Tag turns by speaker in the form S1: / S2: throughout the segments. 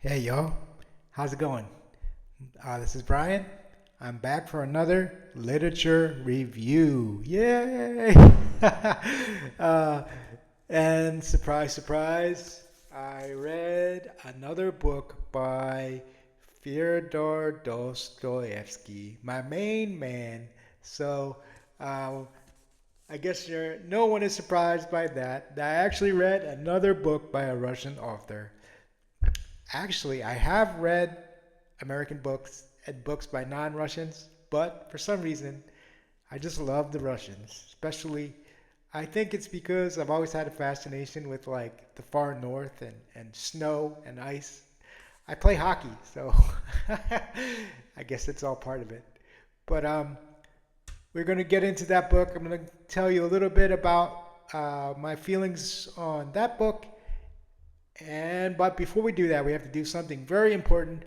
S1: Hey y'all, how's it going? This is Brian. I'm back for another literature review. Yay! uh, and surprise, surprise, I read another book by Fyodor Dostoevsky, my main man. So uh, I guess no one is surprised by that. I actually read another book by a Russian author. Actually, I have read American books and books by non-Russians, but for some reason, I just love the Russians. Especially, I think it's because I've always had a fascination with like the far north and snow and ice. I play hockey, so I guess it's all part of it. But we're going to get into that book. I'm going to tell you a little bit about my feelings on that book. But before we do that, we have to do something very important.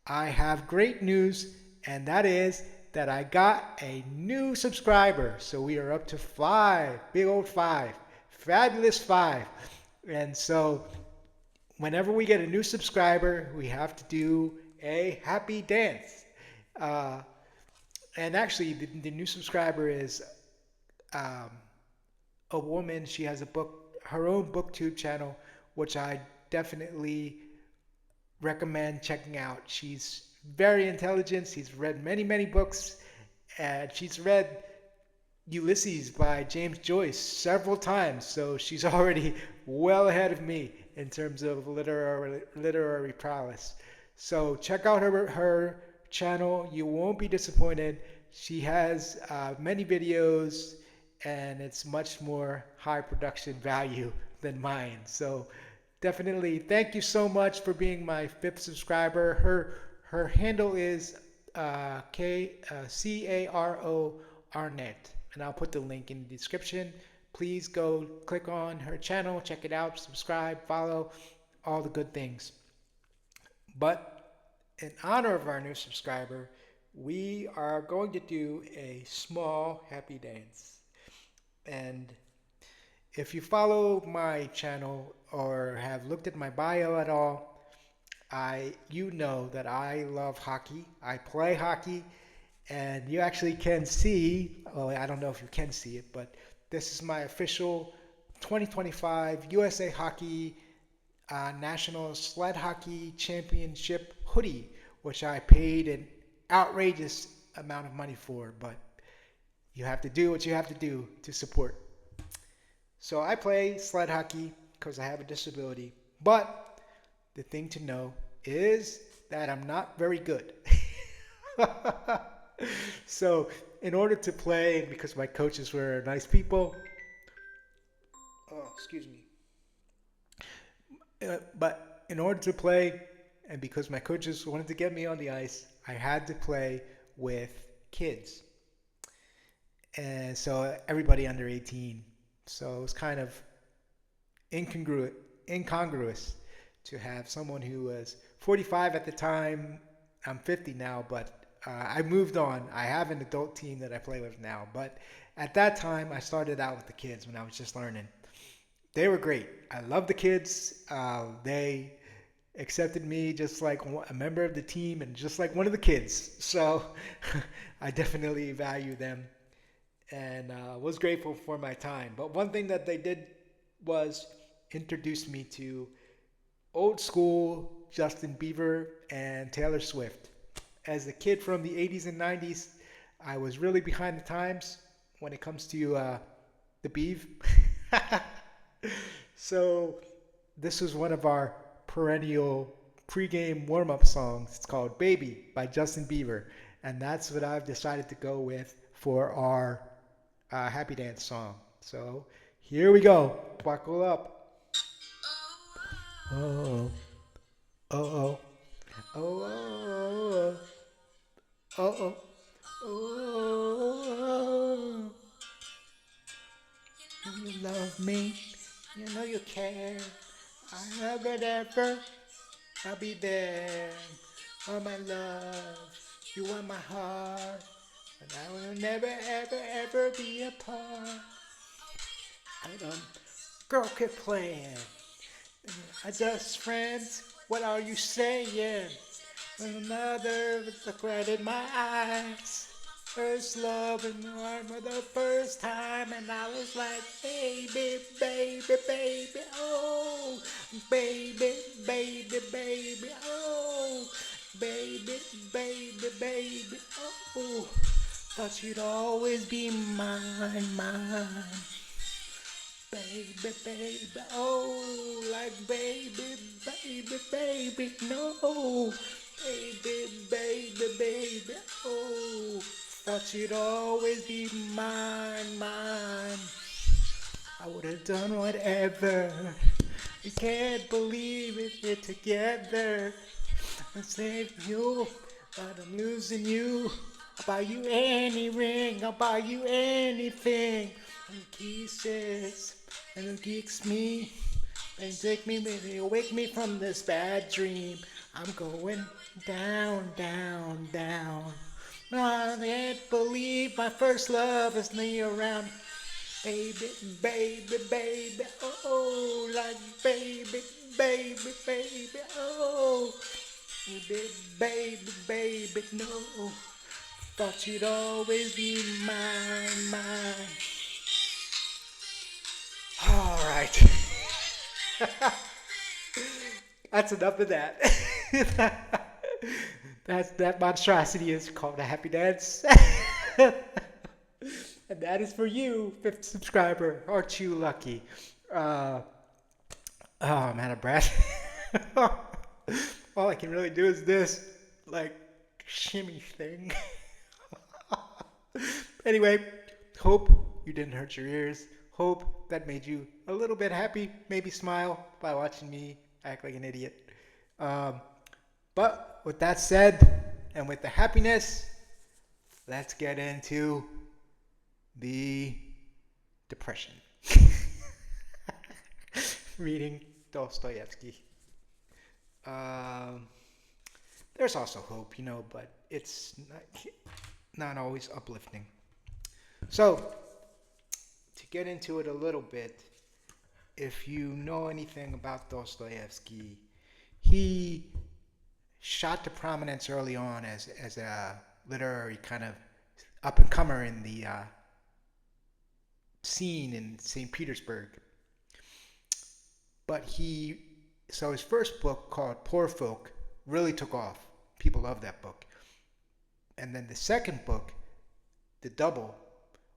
S1: I have great news, and that is that I got a new subscriber. So we are up to five, big old five, fabulous five. And so whenever we get a new subscriber, we have to do a happy dance. Uh, and actually, the new subscriber is um, a woman. She has her own booktube channel, which I definitely recommend checking out. She's very intelligent. She's read many, many books, and she's read Ulysses by James Joyce several times. So she's already well ahead of me in terms of literary prowess. So check out her channel. You won't be disappointed. She has many videos, and it's much more high production value than mine. So definitely thank you so much for being my fifth subscriber. Her handle is Caro Arnett, and I'll put the link in the description. Please go click on her channel, check it out, subscribe, follow, all the good things. But in honor of our new subscriber, we are going to do a small happy dance. And if you follow my channel or have looked at my bio at all, you know that I love hockey. I play hockey, and you actually can see, well, I don't know if you can see it, but this is my official 2025 USA Hockey National Sled Hockey Championship hoodie, which I paid an outrageous amount of money for, but you have to do what you have to do to support. So I play sled hockey because I have a disability, but the thing to know is that I'm not very good. So, in order to play, because my coaches were nice people, excuse me, but in order to play, and because my coaches wanted to get me on the ice, I had to play with kids. And so, everybody under 18. So, it was kind of incongruous to have someone who was 45 at the time. I'm 50 now, but I moved on. I have an adult team that I play with now, but at that time, I started out with the kids when I was just learning. They were great. I love the kids. They accepted me just like a member of the team and just like one of the kids. So I definitely value them and was grateful for my time. But one thing that they did was introduce me to old school Justin Bieber and Taylor Swift. As a kid from the 80s and 90s, I was really behind the times when it comes to the Beeve. So this was one of our perennial pregame warm-up songs. It's called Baby by Justin Bieber. And that's what I've decided to go with for our Happy Dance song. So here we go. Buckle up. Oh, oh, oh, oh, oh, oh, oh, oh. You love me, you know you care. I love it ever, I'll be there. Oh my love, you are my heart, and I will never, ever, ever be apart. I don't, girl, quit playing. I just friends. What are you saying? Another regret in my eyes. First love and for the first time, and I was like, baby, baby, baby, oh, baby, baby, baby, oh, baby, baby, baby, oh. Thought you'd always be mine, mine. Baby, baby, oh, like baby, baby, baby, no. Baby, baby, baby, oh. Thought you'd always be mine, mine. I would have done whatever. You can't believe it, we're together. I'm saving you, but I'm losing you. I'll buy you any ring, I'll buy you anything. And kisses, and it geeks me, and take me, maybe wake me from this bad dream. I'm going down, down, down. No, I can't believe my first love is me around. Baby, baby, baby, oh, like baby, baby, baby, oh. Baby, baby, baby, no. Thought you'd always be mine, mine. All right. That's enough of that. That monstrosity is called a happy dance. And that is for you, fifth subscriber. Aren't you lucky? Uh, oh, I'm out of breath. All I can really do is this, like, shimmy thing. Anyway, hope you didn't hurt your ears. Hope that made you a little bit happy, maybe smile by watching me act like an idiot. Um, but with that said, and with the happiness, let's get into the depression. Reading Dostoevsky. There's also hope, but it's not always uplifting. So, to get into it a little bit, if you know anything about Dostoevsky, he shot to prominence early on as a literary kind of up and comer in the scene in St. Petersburg. But so his first book, called Poor Folk, really took off. People loved that book. And then the second book, The Double,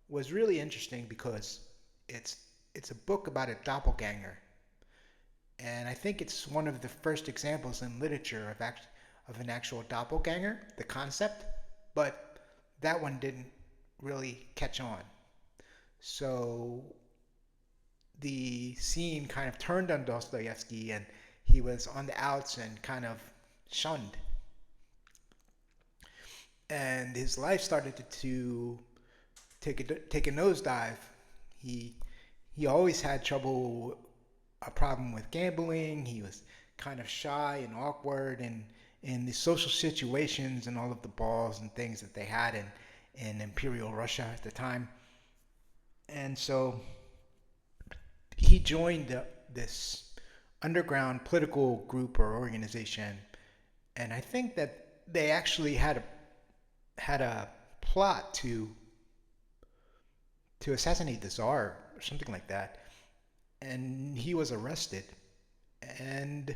S1: was really interesting because it's a book about a doppelganger. And I think it's one of the first examples in literature of an actual doppelganger, the concept, but that one didn't really catch on. So the scene kind of turned on Dostoevsky, and he was on the outs and kind of shunned. And his life started to take a nosedive. He always had a problem with gambling. He was kind of shy and awkward in the social situations and all of the balls and things that they had in Imperial Russia at the time. And so he joined this underground political group or organization, and I think that they actually had a plot to assassinate the Tsar or something like that. And he was arrested, and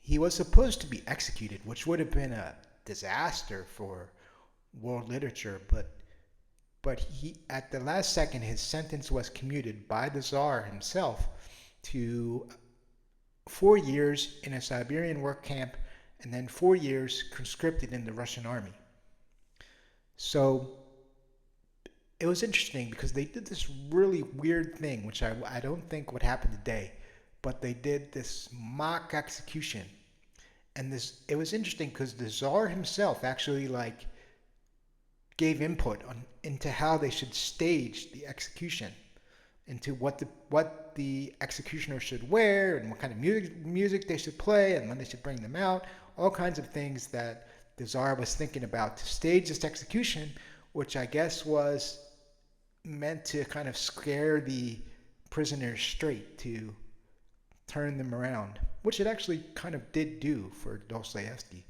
S1: he was supposed to be executed, which would have been a disaster for world literature. But he, at the last second, his sentence was commuted by the Tsar himself to 4 years in a Siberian work camp, and then 4 years conscripted in the Russian army. So it was interesting because they did this really weird thing, which I don't think would happen today, but they did this mock execution. And it was interesting because the Tsar himself actually gave input into how they should stage the execution, into what the executioner should wear and what kind of music they should play and when they should bring them out, all kinds of things that the Tsar was thinking about to stage this execution, which I guess was meant to kind of scare the prisoners straight to turn them around, which it actually kind of did do for Dostoevsky.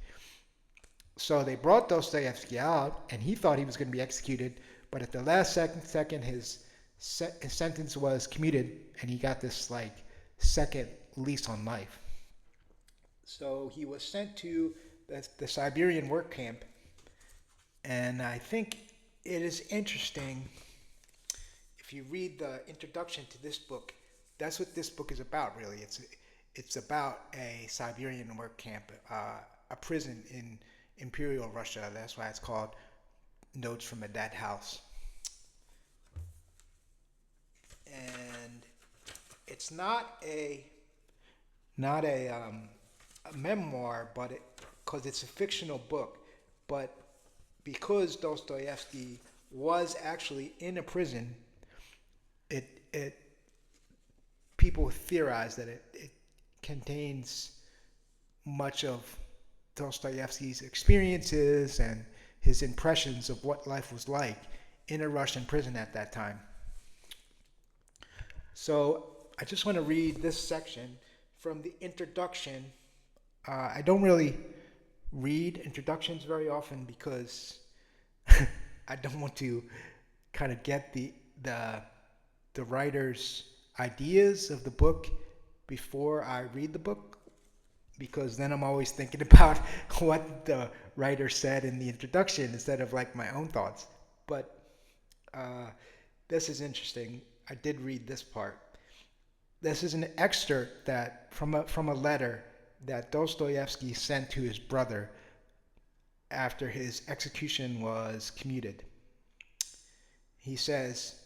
S1: So they brought Dostoevsky out, and he thought he was going to be executed, but at the last second his sentence was commuted, and he got this like second lease on life. So he was sent to the Siberian work camp, and I think it is interesting if you read the introduction to this book. That's what this book is about, really. It's about a Siberian work camp, a prison in Imperial Russia. That's why it's called Notes from a Dead House. And it's not a memoir, but because it's a fictional book, but because Dostoevsky was actually in a prison, it people theorize that it contains much of Dostoevsky's experiences and his impressions of what life was like in a Russian prison at that time. So I just want to read this section from the introduction. I don't really read introductions very often because I don't want to kind of get the writer's ideas of the book before I read the book, because then I'm always thinking about what the writer said in the introduction instead of like my own thoughts. But this is interesting. I did read this part. This is an excerpt that from a letter that Dostoevsky sent to his brother after his execution was commuted. He says,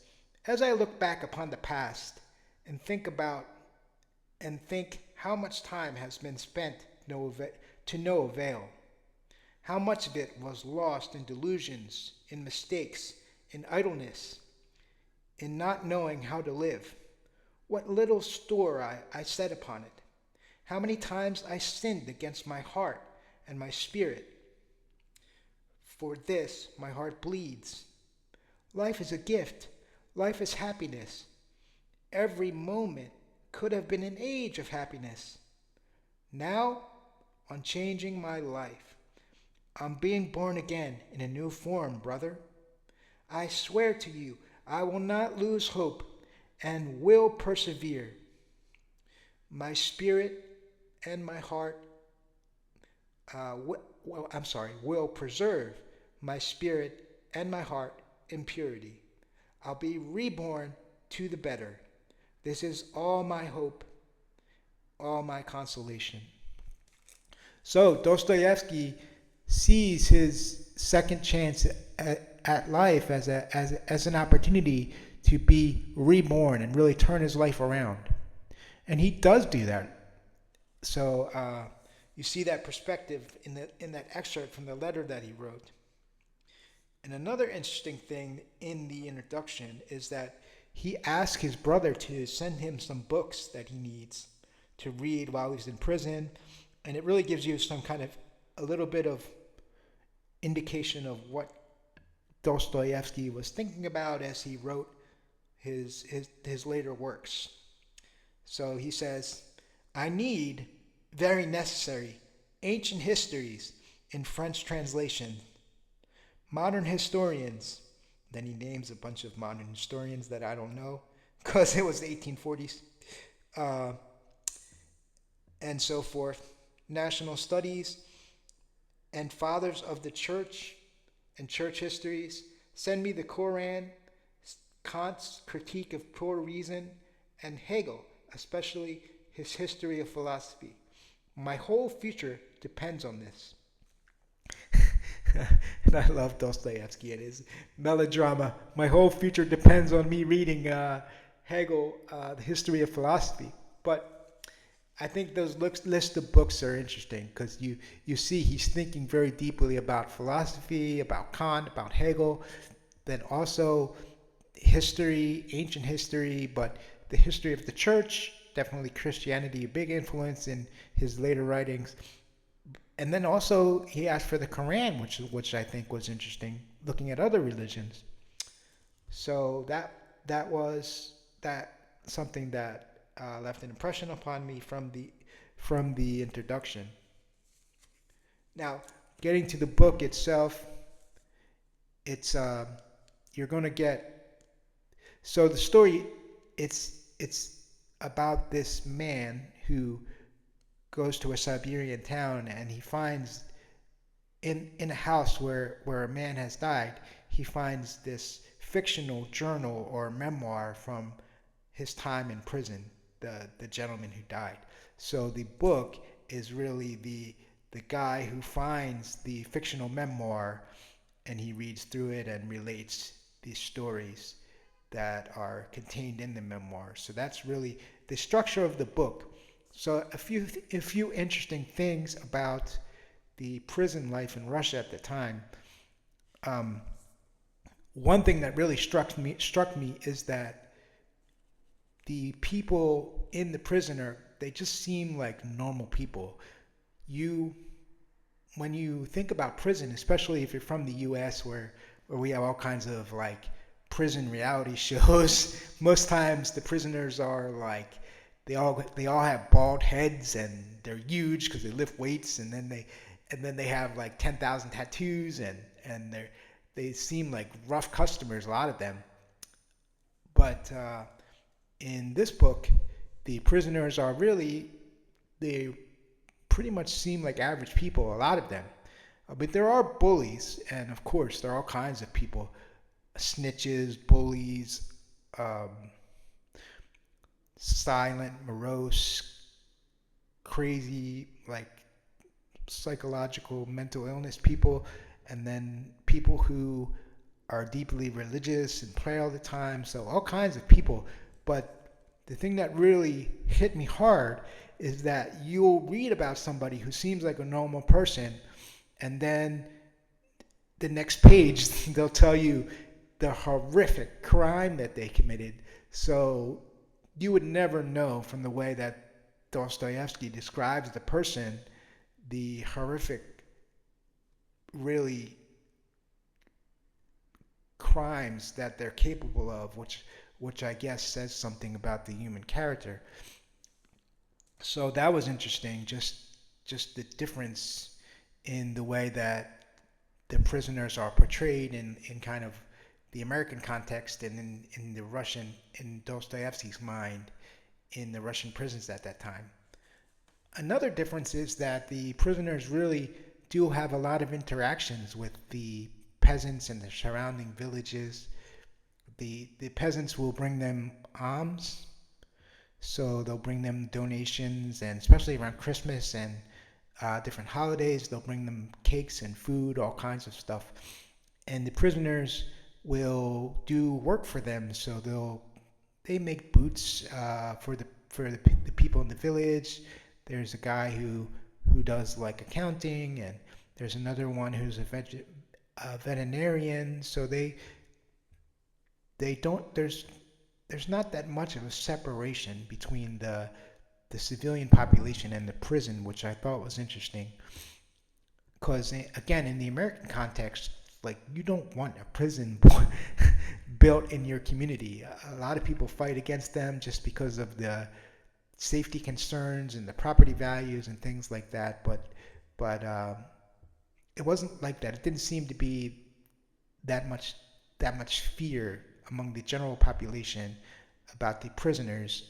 S1: "As I look back upon the past and think how much time has been spent to no avail, how much of it was lost in delusions, in mistakes, in idleness, in not knowing how to live, what little store I set upon it, how many times I sinned against my heart and my spirit. For this my heart bleeds. Life is a gift. Life is happiness. Every moment could have been an age of happiness. Now, on changing my life, I'm being born again in a new form, brother. I swear to you, I will not lose hope and will persevere. My spirit and my heart will preserve my spirit and my heart in purity. I'll be reborn to the better. This is all my hope, all my consolation." So Dostoevsky sees his second chance at life as an opportunity to be reborn and really turn his life around. And he does do that. So you see that perspective in that excerpt from the letter that he wrote. And another interesting thing in the introduction is that he asked his brother to send him some books that he needs to read while he's in prison. And it really gives you some kind of a little bit of indication of what Dostoevsky was thinking about as he wrote his later works. So he says, "I need, very necessary, ancient histories in French translation. Modern historians," then he names a bunch of modern historians that I don't know because it was the 1840s, and so forth, national studies, and fathers of the church and church histories. Send me the Koran, Kant's Critique of Pure Reason, and Hegel, especially his History of Philosophy. My whole future depends on this. And I love Dostoevsky and his melodrama. My whole future depends on me reading Hegel, The History of Philosophy. But I think those list of books are interesting because you see he's thinking very deeply about philosophy, about Kant, about Hegel, then also history, ancient history, but the history of the church, definitely Christianity, a big influence in his later writings. And then also he asked for the Quran, which I think was interesting, looking at other religions. So that was something that left an impression upon me from the introduction. Now, getting to the book itself, it's you're going to get, so the story, it's about this man who goes to a Siberian town, and he finds in a house where a man has died, he finds this fictional journal or memoir from his time in prison, the gentleman who died. So the book is really the guy who finds the fictional memoir, and he reads through it and relates these stories that are contained in the memoir. So that's really the structure of the book. So a few interesting things about the prison life in Russia at the time. One thing that really struck me is that the people in the prison they just seem like normal people. When you think about prison, especially if you're from the U.S., where we have all kinds of like prison reality shows, most times the prisoners are like they all have bald heads, and they're huge because they lift weights, and then they have like 10,000 tattoos, and they seem like rough customers, a lot of them. But in this book, the prisoners are they pretty much seem like average people, a lot of them. But there are bullies, and of course, there are all kinds of people, snitches, bullies, silent, morose, crazy, like psychological, mental illness people, and then people who are deeply religious and pray all the time. So all kinds of people. But the thing that really hit me hard is that you'll read about somebody who seems like a normal person, and then the next page they'll tell you the horrific crime that they committed. So you would never know from the way that Dostoevsky describes the person, the horrific, really crimes that they're capable of, which I guess says something about the human character. So that was interesting, just the difference in the way that the prisoners are portrayed in kind of the American context, and in the Russian, in Dostoevsky's mind, in the Russian prisons at that time. Another difference is that the prisoners really do have a lot of interactions with the peasants and the surrounding villages. The peasants will bring them alms, so they'll bring them donations, and especially around Christmas and different holidays, they'll bring them cakes and food, all kinds of stuff. And the prisoners will do work for them, so they make boots for the people in the village. There's a guy who does like accounting, and there's another one who's a veterinarian. So they don't there's not that much of a separation between the civilian population and the prison, which I thought was interesting. Because again, in the American context, like, you don't want a prison built in your community. A lot of people fight against them just because of the safety concerns and the property values and things like that. But it wasn't like that. It didn't seem to be that much fear among the general population about the prisoners.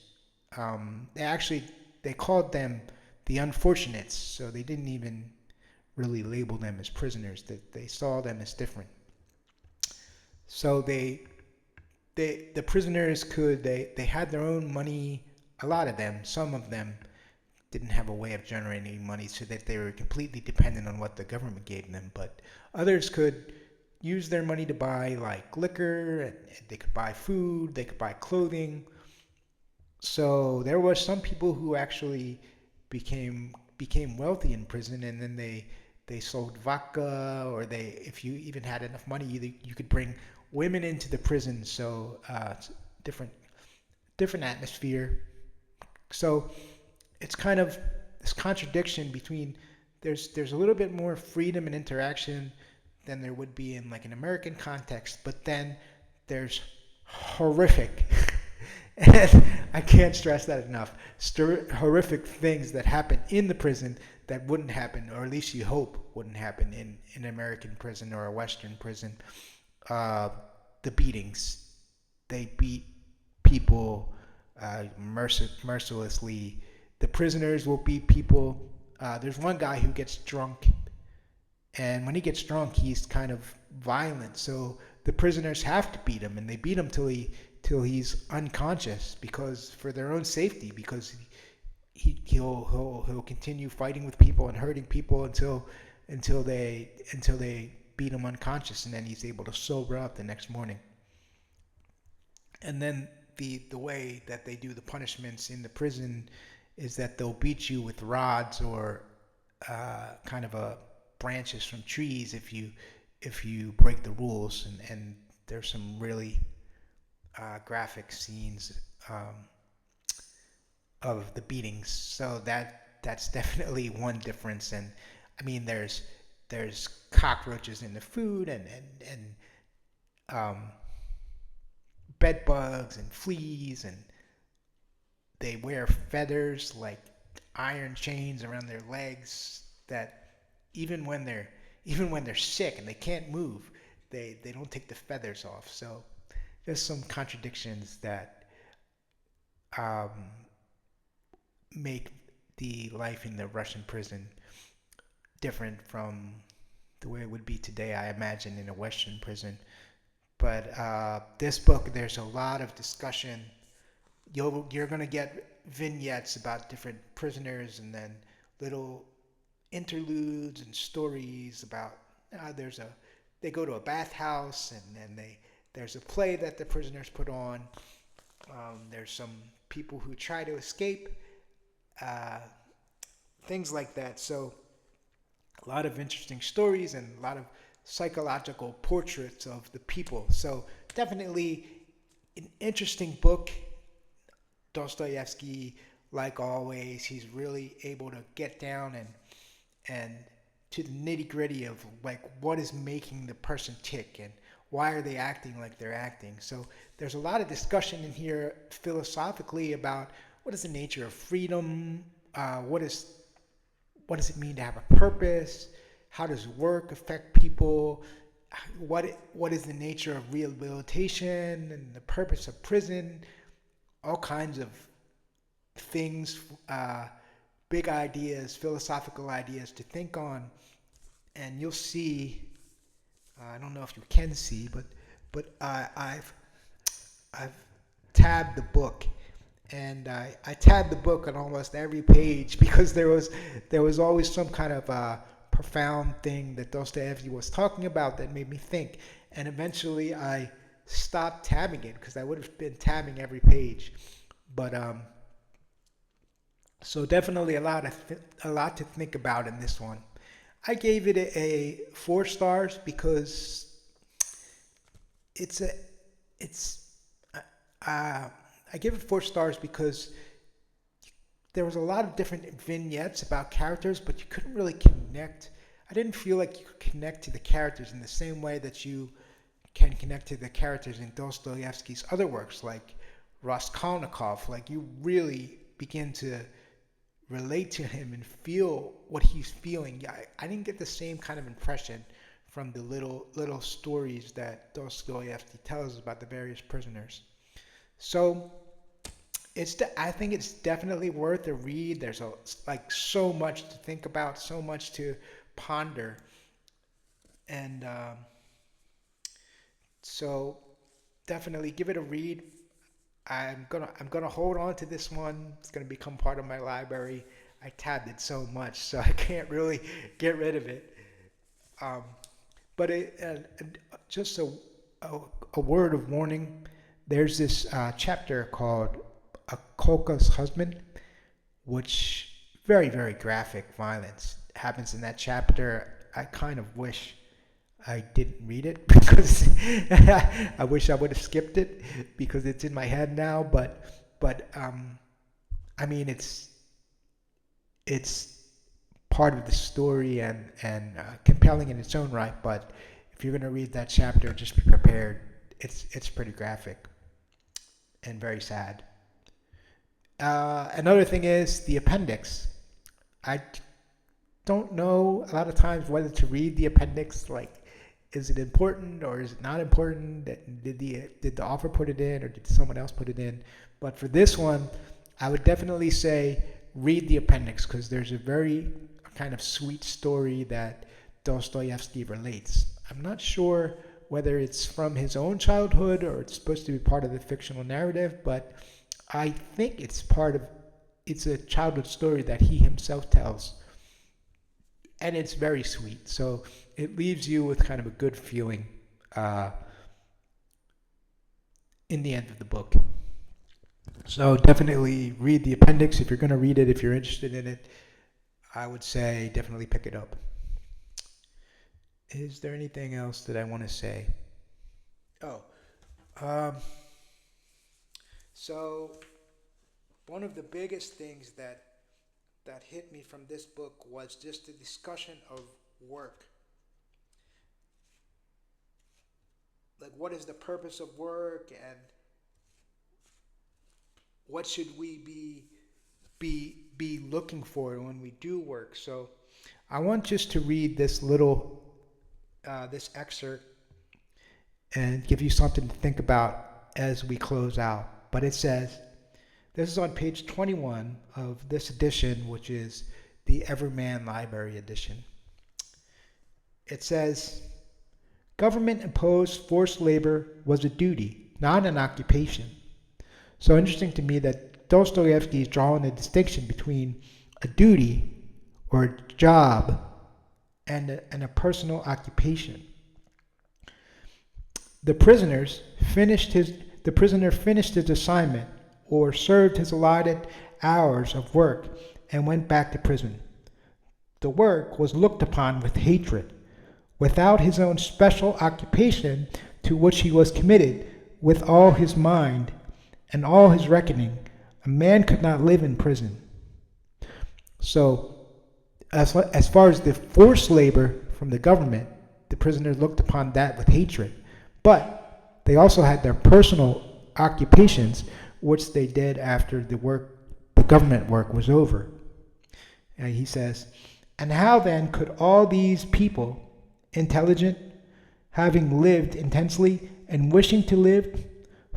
S1: They called them the unfortunates, so they didn't even really label them as prisoners. That they saw them as different. So the prisoners they had their own money. A lot of them, some of them, didn't have a way of generating money, so that they were completely dependent on what the government gave them. But others could use their money to buy like liquor, and they could buy food, they could buy clothing. So there were some people who actually became wealthy in prison, and then they sold vodka, or if you even had enough money, you could bring women into the prison. So different atmosphere. So it's kind of this contradiction between there's a little bit more freedom and interaction than there would be in like an American context, but then there's horrific And I can't stress that enough. Horrific things that happen in the prison that wouldn't happen, or at least you hope wouldn't happen in an American prison or a Western prison. Uh, the beatings. They beat people mercilessly. The prisoners will beat people. There's one guy who gets drunk, and when he gets drunk, he's kind of violent. So the prisoners have to beat him, and they beat him till he's unconscious, because for their own safety, because he'll continue fighting with people and hurting people until they beat him unconscious, and then he's able to sober up the next morning. And then the way that they do the punishments in the prison is that they'll beat you with rods or kind of branches from trees if you break the rules, and there's some really graphic scenes of the beatings. So that's definitely one difference. And I mean, there's cockroaches in the food, and bed bugs and fleas, and they wear feathers like iron chains around their legs that even when they're sick and they can't move, they don't take the feathers off. So there's some contradictions that um, make the life in the Russian prison different from the way it would be today, I imagine, in a Western prison. But this book, there's a lot of discussion. You're going to get vignettes about different prisoners, and then little interludes and stories about they go to a bathhouse, and then there's a play that the prisoners put on. There's some people who try to escape, things like that. So a lot of interesting stories and a lot of psychological portraits of the people. So definitely an interesting book. Dostoevsky, like always, he's really able to get down and to the nitty gritty of like what is making the person tick and why are they acting like they're acting. So there's a lot of discussion in here philosophically about what is the nature of freedom, what does it mean to have a purpose, how does work affect people, what is the nature of rehabilitation and the purpose of prison, all kinds of things, big ideas, philosophical ideas to think on. And you'll see, I don't know if you can see, but I've tabbed the book, and I tabbed the book on almost every page because there was always some kind of profound thing that Dostoevsky was talking about that made me think. And eventually I stopped tabbing it because I would have been tabbing every page. But so definitely a lot to think about in this one. I gave it a 4 stars because I give it 4 stars because there was a lot of different vignettes about characters, but you couldn't really connect. I didn't feel like you could connect to the characters in the same way that you can connect to the characters in Dostoevsky's other works, like Raskolnikov. Like you really begin to relate to him and feel what he's feeling. I didn't get the same kind of impression from the little stories that Dostoevsky tells us about the various prisoners. So I think it's definitely worth a read. There's so much to think about, so much to ponder, and so definitely give it a read. I'm gonna hold on to this one. It's gonna become part of my library. I tabbed it so much, so I can't really get rid of it. But just a word of warning. There's this chapter called "A Kolka's Husband," which very, very graphic violence happens in that chapter. I kind of wish I didn't read it because I wish I would have skipped it because it's in my head now. But I mean it's part of the story and compelling in its own right. But if you're gonna read that chapter, just be prepared. It's pretty graphic and very sad. Another thing is the appendix. I don't know a lot of times whether to read the appendix. Like, is it important or is it not important? Did the author put it in or did someone else put it in? But for this one, I would definitely say read the appendix because there's a very kind of sweet story that Dostoevsky relates. I'm not sure whether it's from his own childhood or it's supposed to be part of the fictional narrative, but I think it's a childhood story that he himself tells. And it's very sweet. So it leaves you with kind of a good feeling uh, in the end of the book. So definitely read the appendix if you're going to read it, if you're interested in it. I would say definitely pick it up. Is there anything else that I want to say? Oh, um, so one of the biggest things that hit me from this book was just the discussion of work. Like, what is the purpose of work, and what should we be looking for when we do work? So, I want just to read this excerpt and give you something to think about as we close out. But it says, this is on page 21 of this edition, which is the Everyman Library edition. It says, government imposed forced labor was a duty, not an occupation. So interesting to me that Dostoevsky is drawing a distinction between a duty or a job and a personal occupation. The prisoner finished his assignment or served his allotted hours of work and went back to prison. The work was looked upon with hatred. Without his own special occupation to which he was committed with all his mind and all his reckoning, a man could not live in prison. So, as far as the forced labor from the government, the prisoners looked upon that with hatred. But they also had their personal occupations, which they did after the government work was over. And he says, and how then could all these people, intelligent, having lived intensely and wishing to live,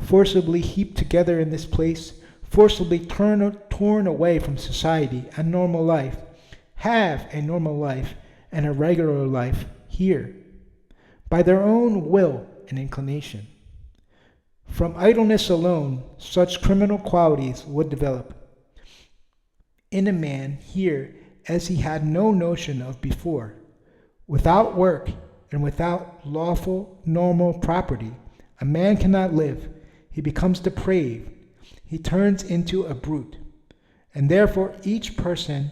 S1: forcibly heaped together in this place, forcibly torn away from society and normal life, have a normal life and a regular life here, by their own will and inclination? From idleness alone, such criminal qualities would develop in a man here as he had no notion of before. Without work and without lawful, normal property, a man cannot live. He becomes depraved. He turns into a brute. And therefore each person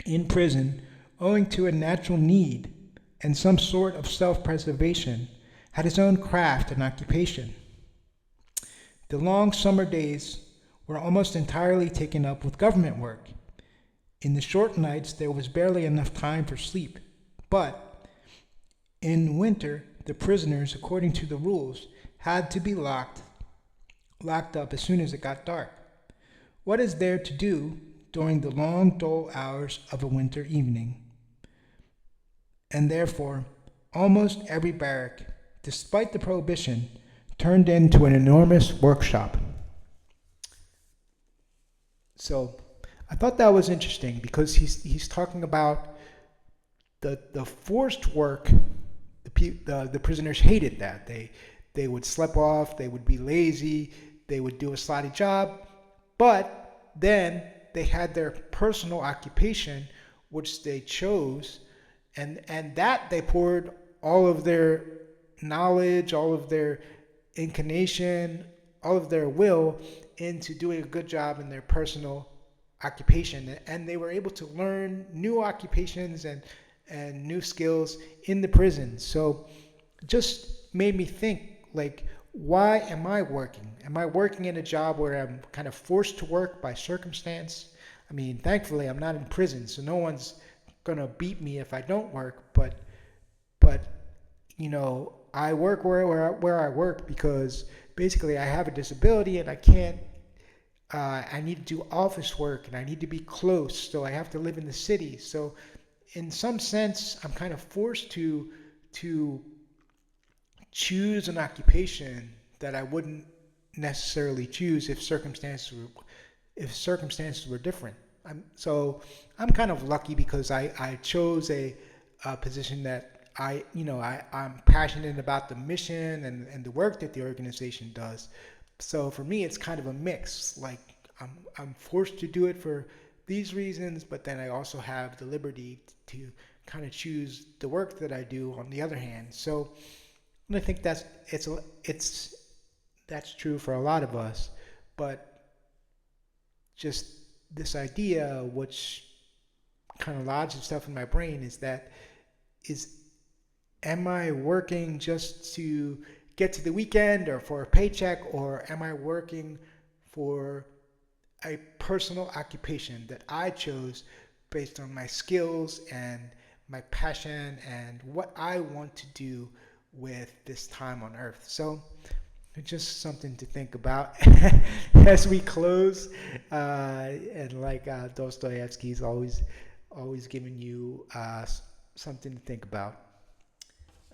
S1: in prison, owing to a natural need and some sort of self-preservation, had his own craft and occupation. The long summer days were almost entirely taken up with government work. In the short nights there was barely enough time for sleep, but in winter the prisoners, according to the rules, had to be locked up as soon as it got dark. What is there to do during the long, dull hours of a winter evening? And therefore, almost every barrack, despite the prohibition, turned into an enormous workshop. So I thought that was interesting because he's talking about the forced work. The prisoners hated that. They would slip off, they would be lazy, they would do a slotty job, but then they had their personal occupation, which they chose, and that they poured all of their knowledge, all of their inclination, all of their will into doing a good job in their personal occupation. And they were able to learn new occupations and new skills in the prison. So it just made me think, like, why am I working? Am I working in a job where I'm kind of forced to work by circumstance? I mean, thankfully I'm not in prison, so no one's gonna beat me if I don't work, but you know, I work where I work because basically I have a disability and I can't I need to do office work and I need to be close, so I have to live in the city. So in some sense, I'm kind of forced to choose an occupation that I wouldn't necessarily choose if circumstances were different. I'm kind of lucky because I chose a position that I'm passionate about the mission and the work that the organization does. So for me, it's kind of a mix. Like I'm forced to do it for these reasons, but then I also have the liberty to kind of choose the work that I do on the other hand. So and I think it's that's true for a lot of us, but just this idea, which kind of lodges stuff in my brain, is am I working just to get to the weekend or for a paycheck, or am I working for a personal occupation that I chose based on my skills and my passion and what I want to do with this time on earth? So just something to think about as we close. And like Dostoevsky's always giving you something to think about.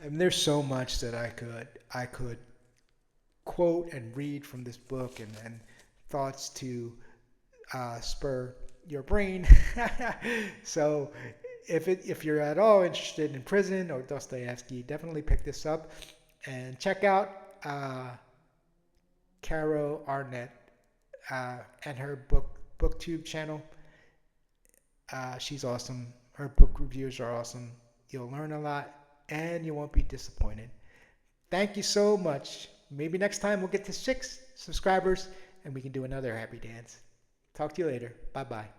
S1: I mean, there's so much that I could quote and read from this book, and thoughts to spur your brain. So if you're at all interested in prison or Dostoevsky, definitely pick this up and check out Caro Arnett and her booktube channel. She's awesome. Her book reviews are awesome. You'll learn a lot and you won't be disappointed. Thank you so much. Maybe next time we'll get to 6 subscribers and we can do another happy dance. Talk to you later. Bye bye.